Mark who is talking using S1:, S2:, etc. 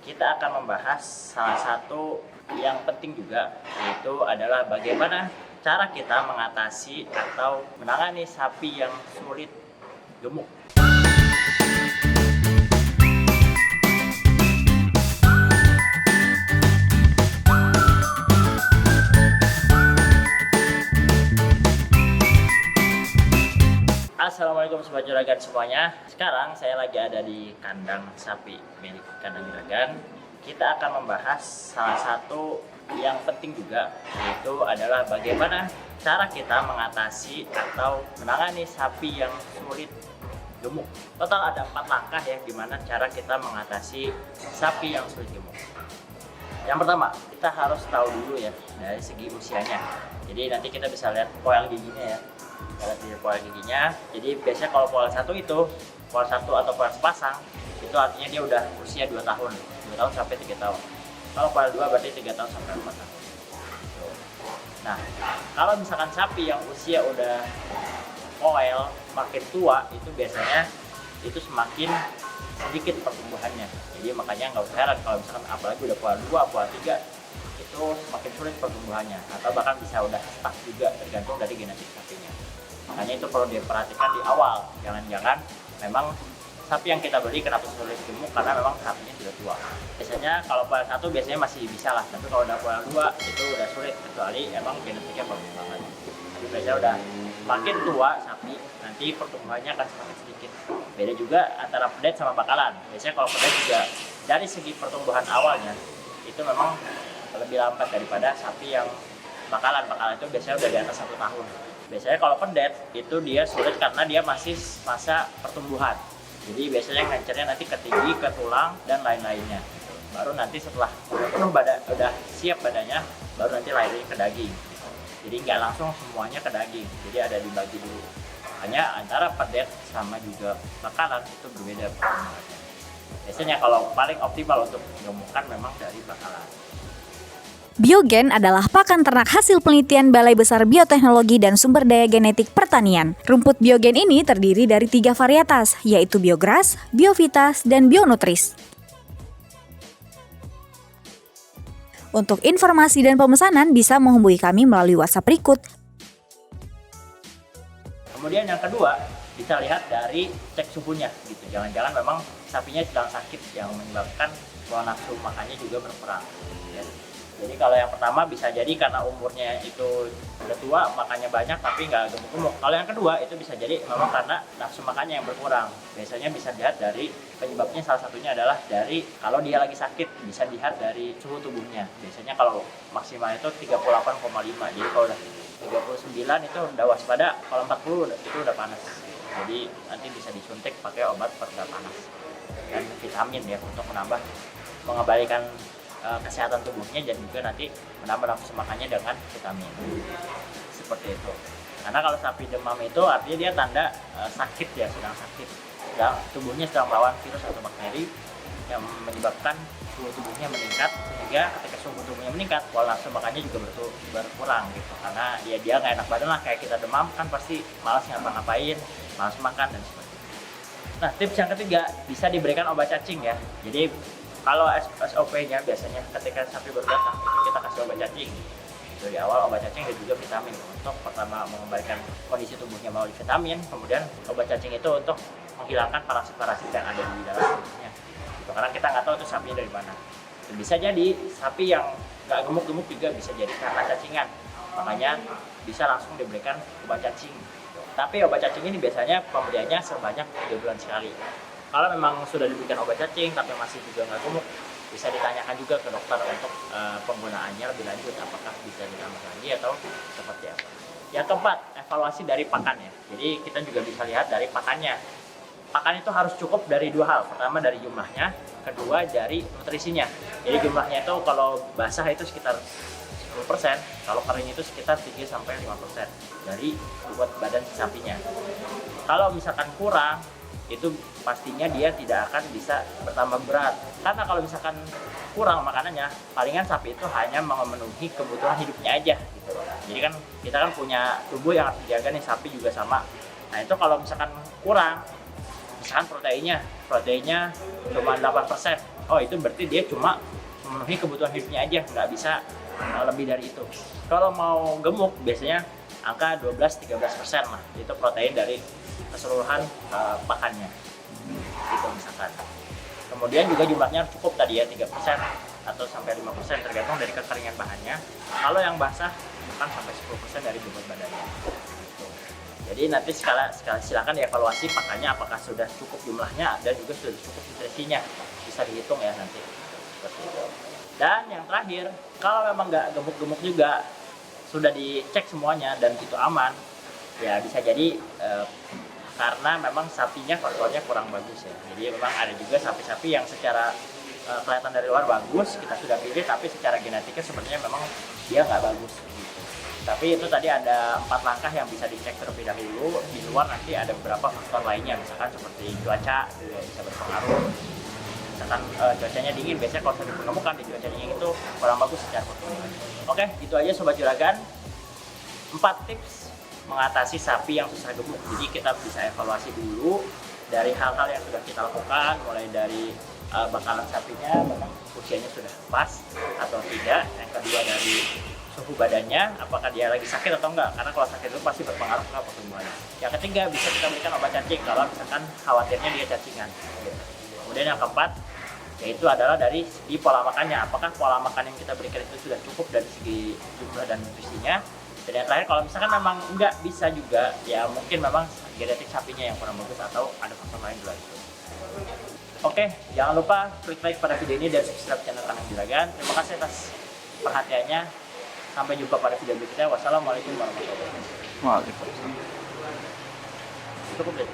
S1: kita akan membahas salah satu yang penting juga, yaitu adalah bagaimana cara kita mengatasi atau menangani sapi yang sulit gemuk. Assalamualaikum Sobat Juragan semuanya. Sekarang saya lagi ada di kandang sapi milik kandang Juragan. Kita akan membahas salah satu yang penting juga, yaitu adalah bagaimana cara kita mengatasi atau menangani sapi yang sulit gemuk. Total ada 4 langkah ya, gimana cara kita mengatasi sapi yang sulit gemuk. Yang pertama, kita harus tahu dulu ya dari segi usianya. Jadi nanti kita bisa lihat poel giginya ya. Kita lihat poel giginya. Jadi biasanya kalau poel 1 itu, poel 1 atau poel sepasang, itu artinya dia udah usia 2 tahun. 2 tahun sampai 3 tahun. Kalau poel 2 berarti 3 tahun sampai 4 tahun. Nah, kalau misalkan sapi yang usia udah poel makin tua, itu biasanya itu semakin sedikit pertumbuhannya. Jadi makanya nggak usah heran kalau misalkan apalagi udah poel 2, poel 3 itu semakin sulit pertumbuhannya, atau bahkan bisa udah stuck juga, tergantung dari genetik sapinya. Makanya itu perlu diperhatikan di awal. Jangan-jangan memang sapi yang kita beli kenapa sulit gemuk karena memang sapinya sudah tua. Biasanya kalau poel 1 biasanya masih bisa lah, tapi kalau udah poel 2 itu udah sulit, kecuali emang genetiknya bagus banget. Tapi biasanya udah makin tua sapi, nanti pertumbuhannya akan semakin sedikit. Beda juga antara pedet sama bakalan. Biasanya kalau pedet juga dari segi pertumbuhan awalnya itu memang lebih lambat daripada sapi yang bakalan. Bakalan itu biasanya udah di atas 1 tahun. Biasanya kalau pedet itu dia sulit karena dia masih masa pertumbuhan. Jadi biasanya ngancernya nanti ke tinggi, ke tulang, dan lain-lainnya. Baru nanti setelah penuh badan, udah siap badannya, baru nanti lahirnya ke daging. Jadi nggak langsung semuanya ke daging. Jadi ada dibagi dulu. Hanya antara pedet sama juga bakalan itu berbeda pertumbuhannya. Biasanya kalau paling optimal untuk gemukan memang dari bakalan.
S2: Biogen adalah pakan ternak hasil penelitian Balai Besar Bioteknologi dan Sumber Daya Genetik Pertanian. Rumput Biogen ini terdiri dari 3 varietas, yaitu Biogras, Biovitas, dan Bionutris. Untuk informasi dan pemesanan bisa menghubungi kami melalui WhatsApp berikut.
S1: Kemudian yang kedua, bisa lihat dari cek suhunya gitu. Jangan-jangan memang sapinya sedang sakit yang menyebabkan pola nafsu makannya juga berkurang. Ya. Jadi kalau yang pertama bisa jadi karena umurnya itu udah tua, makannya banyak tapi nggak gemuk-gemuk. Kalau yang kedua itu bisa jadi memang karena nafsu makannya yang berkurang. Biasanya bisa dilihat dari penyebabnya, salah satunya adalah dari kalau dia lagi sakit, bisa dilihat dari suhu tubuhnya. Biasanya kalau maksimal itu 38,5. Jadi kalau udah 39 itu udah waspada, kalau 40 itu udah panas. Jadi nanti bisa disuntik pakai obat pereda panas dan vitamin ya untuk mengembalikan kesehatan tubuhnya, dan juga nanti menambah nafsu makannya dengan vitamin seperti itu. Karena kalau sapi demam itu artinya dia tanda sakit ya, sedang sakit, tubuhnya sedang melawan virus atau bakteri yang menyebabkan suhu tubuhnya meningkat, sehingga ketika suhu tubuhnya meningkat pola nafsu makannya juga berkurang gitu. Karena dia nggak enak badan lah, kayak kita demam kan pasti malas ngapa-ngapain, malas makan dan sebagainya. Nah, tips yang ketiga, bisa diberikan obat cacing ya. Jadi kalau SOP-nya biasanya ketika sapi baru datang itu kita kasih obat cacing dari awal, obat cacing dan juga vitamin untuk pertama mengembalikan kondisi tubuhnya melalui vitamin, kemudian obat cacing itu untuk menghilangkan parasit-parasit yang ada di dalam tubuhnya. Gitu. Karena kita nggak tahu itu sapinya dari mana. Dan bisa jadi sapi yang nggak gemuk-gemuk juga bisa jadi karena cacingan, makanya bisa langsung diberikan obat cacing. Tapi obat cacing ini biasanya pemberiannya sebanyak 3 bulan sekali. Kalau memang sudah diberikan obat cacing tapi masih juga nggak gemuk, bisa ditanyakan juga ke dokter untuk penggunaannya lebih lanjut, apakah bisa ditambah lagi atau seperti apa. Yang keempat, evaluasi dari pakan ya. Jadi kita juga bisa lihat dari pakannya. Pakan itu harus cukup dari 2 hal. Pertama dari jumlahnya, kedua dari nutrisinya. Jadi jumlahnya itu kalau basah itu sekitar 10%, kalau kering itu sekitar 3-5% dari bobot badan sapinya. Kalau misalkan kurang, itu pastinya dia tidak akan bisa bertambah berat. Karena kalau misalkan kurang makanannya, palingan sapi itu hanya memenuhi kebutuhan hidupnya aja gitu. Jadi kan kita kan punya tubuh yang harus dijaga nih, sapi juga sama. Nah itu kalau misalkan kurang, misalkan proteinnya cuma 8%, oh itu berarti dia cuma memenuhi kebutuhan hidupnya aja, nggak bisa lebih dari itu. Kalau mau gemuk biasanya angka 12-13% lah, itu protein dari keseluruhan pakannya gitu misalkan. Kemudian juga jumlahnya cukup tadi ya 3% atau sampai 5% tergantung dari kekeringan bahannya. Kalau yang basah bahkan sampai 10% dari bobot badannya gitu. Jadi nanti silakan dievaluasi pakannya apakah sudah cukup jumlahnya dan juga sudah cukup nutrisinya, bisa dihitung ya nanti seperti itu. Dan yang terakhir, kalau memang nggak gemuk-gemuk juga, sudah dicek semuanya dan itu aman, ya bisa jadi karena memang sapinya faktornya kurang bagus ya. Jadi memang ada juga sapi-sapi yang secara kelihatan dari luar bagus, kita sudah pilih, tapi secara genetiknya sebenarnya memang dia nggak bagus gitu. Tapi itu tadi ada 4 langkah yang bisa dicek terlebih dahulu. Di luar nanti ada beberapa faktor lainnya, misalkan seperti cuaca juga bisa berpengaruh. Misalkan cuacanya dingin, biasanya kalau sudah ditemukan di cuaca dingin itu kurang bagus secara pertumbuhan. Oke, itu aja Sobat Juragan. 4 tips mengatasi sapi yang susah gemuk. Jadi kita bisa evaluasi dulu dari hal-hal yang sudah kita lakukan, mulai dari bakalan sapinya memang usianya sudah pas atau tidak. Yang kedua dari suhu badannya, apakah dia lagi sakit atau enggak, karena kalau sakit itu pasti berpengaruh ke pertumbuhannya. Yang ketiga, bisa kita berikan obat cacing kalau misalkan khawatirnya dia cacingan. Kemudian yang keempat, yaitu adalah dari segi pola makannya, apakah pola makan yang kita berikan itu sudah cukup dari segi jumlah dan nutrisinya. Dan yang terakhir, kalau misalkan memang nggak bisa juga, ya mungkin memang genetik sapinya yang kurang bagus atau ada faktor lain di luar itu. Oke, jangan lupa klik like pada video ini dan subscribe channel Kandang Juragan. Terima kasih atas perhatiannya. Sampai jumpa pada video berikutnya. Wassalamualaikum warahmatullahi wabarakatuh.
S3: Waalaikumsalam.
S1: Cukup deh.